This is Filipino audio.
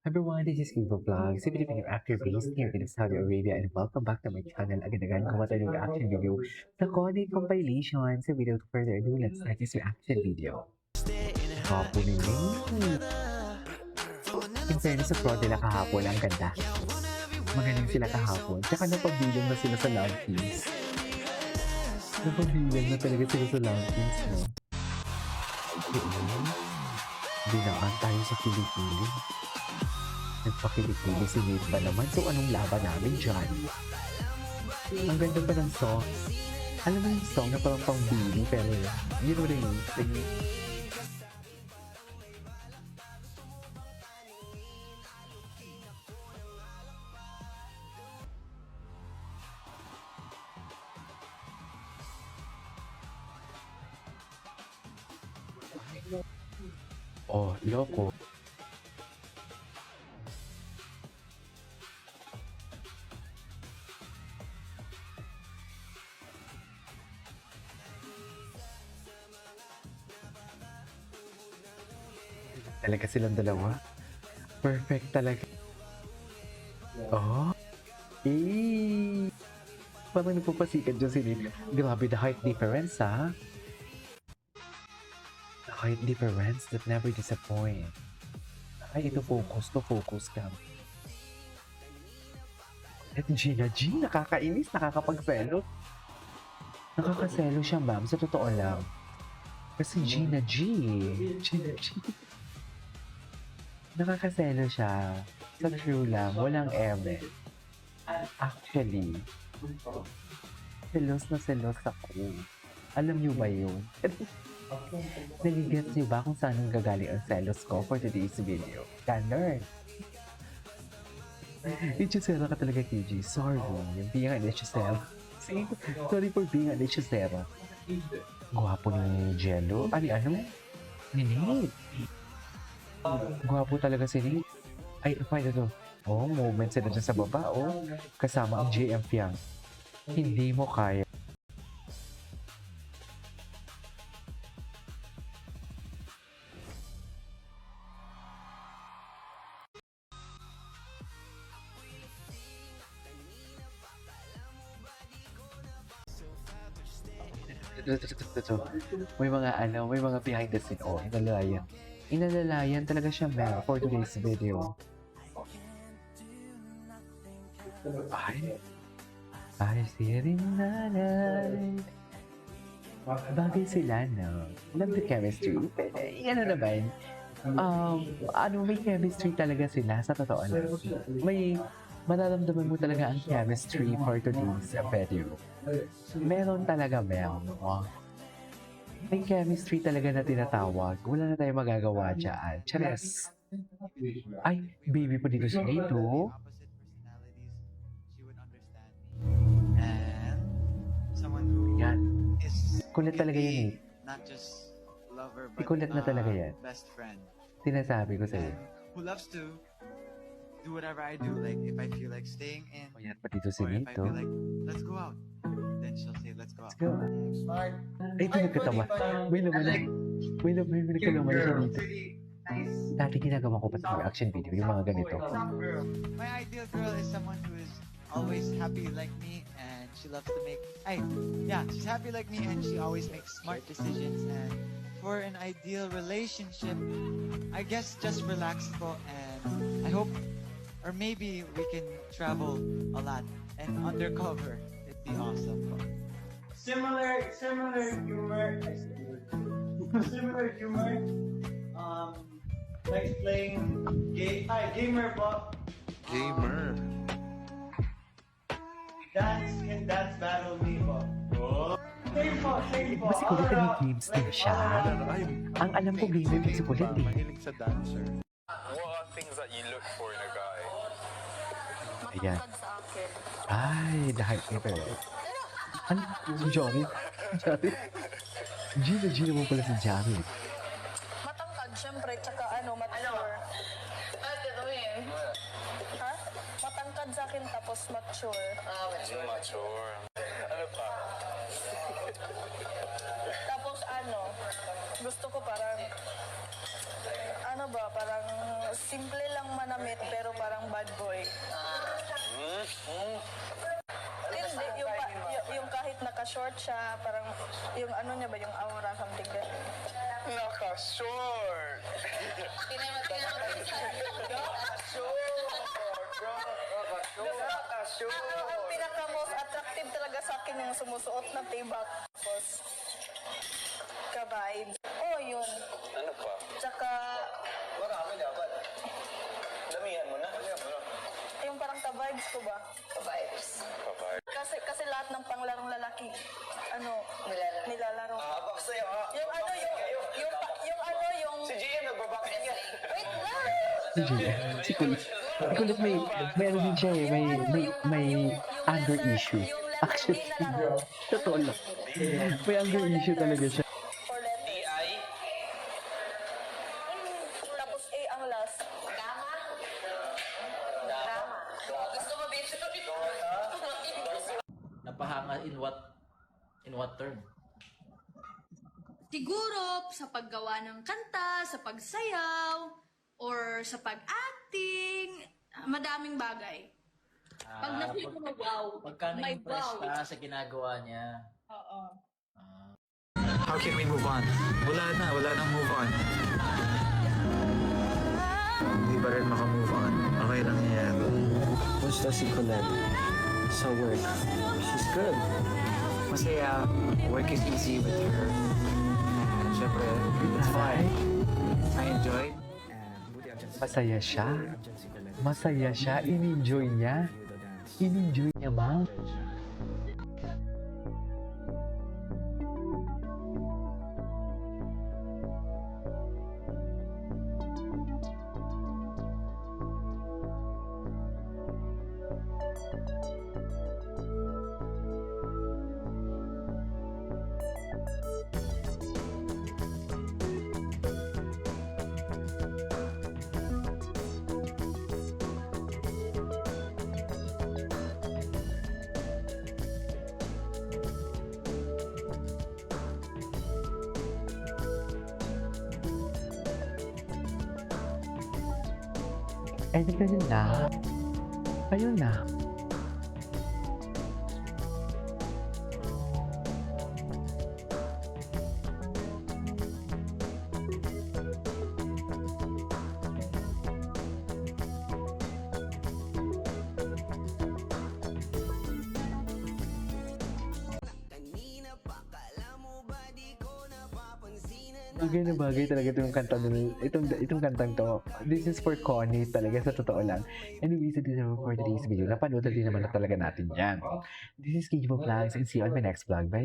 Everyone, this is Vivo Vlogs, a Filipino actor based here in Saudi Arabia, and welcome back to my channel. Agad-agad kumata yung reaction video sa Content compilation. So without further ado, let's start this reaction video. Kapo ni Nate. In fairness sa Prodela kahapon, ang ganda. Magaling sila kahapon. Tsaka napabilang na sila sa love teams. Napabilang na talaga sila sa love teams, no? Dinaan tayo sa kilikili. Nagpakilikili si Nate pa naman. So, anong laban namin dyan? Ang ganda pa ng song. Alam mo yung song na parang pang-bili, pero you know what I mean? Like, oh, loko. Talaga silang dalawa. Perfect talaga. Oh. Eh. Parang nagpapasikat dyan si Nate. Grabe, the height difference, ha? The height difference that never disappoint. Ay, ito focus ka. At Gina G, nakakainis, nakakapagselos. Nakakaselo siya, ma'am, sa totoo lang. Kasi Gina G. Nakakaselo siya. Sa true lang, walang eme. Actually, selos na selos ako. Alam niyo ba yun? Nagigets niyo ba kung saan ang gagaling ang selos ko for today's video? Ganon. Itchusera ka talaga, KG. Sorry. Hindi nga itchusera. Sorry for being an itchusera. Gwapo ni Jello. Ano? Ni Nate. Gwapo talaga si Nate. Ay, find ito. Oh, moment sila dyan sa baba. Oh, kasama ang JM Fiang. Hindi mo kaya. Ito. May mga behind the scene. Oh, inalalayan. Inalalayan talaga siya, Mel, for today's video. Ay, si Rinalay. Bagay sila, no? Love the chemistry. Ano naman? May chemistry talaga sila, sa totoo lang. Mararamdaman mo talaga ang chemistry for today's video. Meron talaga, Mel. May chemistry talaga na tinatawag. Wala na tayong magagawa dyan. Chares. Ay, baby pa dito si Nito. Yan. Kulit talaga yun, eh. Not just lover, but Kulit na talaga yan. best friend. Sinasabi ko sa'yo. Who loves to do whatever I do. Like if I feel like staying in, Ayan pa dito si or if I Nito. feel like let's go out, then she'll say let's go out. Let's go. Ay, ito nagkatawa. May nagkalaman siya dito. Dati ginagawa ko pa sa reaction video, yung mga ganito. My ideal girl is someone who is always happy like me, and she loves to make. She's happy like me, and she always makes smart decisions. And for an ideal relationship, I guess just relax po, and I hope, or maybe we can travel a lot and undercover. It'd be awesome po. Similar humor. Similar humor. Like playing gamer po. Gamer. Dance battle me po. Oh. Same po. Mas kulit na may games din siya. Ang alam ko gamer din si kulit, eh. Mahilig sa dancer. What are things that you look for in a guy? Ayan. Ay, the hype paper. Ano? Si Johnny? Gina mo pala si Johnny. Matangkad, syempre, tsaka mature. Ha? Matangkad sa akin tapos mature. Mature. Ano pa? Tapos gusto ko parang, parang simple lang manamit pero parang bad boy. Hindi, yung kahit naka-short siya, parang yung ano niya ba, yung aura, something ganun. Naka-short! Ang pinaka-most attractive talaga sa akin yung sumusuot ng tibak. Tapos, ka-vibe. Oh, yun. Ano pa? Tsaka, Marami dapat. Damihan mo na. yung parang ka-vibes ko ba? Ka-vibes. Kapag. Kasi lahat ng panglarong lalaki, nilalaro. Habak sa'yo ha. Yung ano, yung Si Gian nagbabakit yan. wait lang! Si Gia, si Kulit. Si Kulit may ano din siya eh, may anger issue. Actually, totoo lang. May anger issue talaga siya. Four letters. T.I. Tapos A ang last. Gama? Gama. Gusto mo bitch? Napahanga in what term? Siguro sa paggawa ng kanta, sa pagsayaw, or sa pag-acting, madaming bagay. Pag na-feel ko na wow, Pagka may na-impress wow. ka sa ginagawa niya. Oo. How can we move on? Wala nang move on. Hindi pa rin makamove on. Okay lang yan. Musta si Colette sa work? She's good. Masaya. Work is easy with her. And syempre, it's fine. I enjoyed. And buti andyan si Masaya siya. andyan si Colette. Masaya siya. In-enjoy niya. In-enjoy niya ba? Eh, di ganun na. Ayun na. Bagay na bagay talaga itong kanta itong kantang to. This is for Connie talaga, sa totoo lang. Anyways, this is for today's video. Napanood din naman na talaga natin yan. This is KG Vlogs and see you on my next vlog. Bye!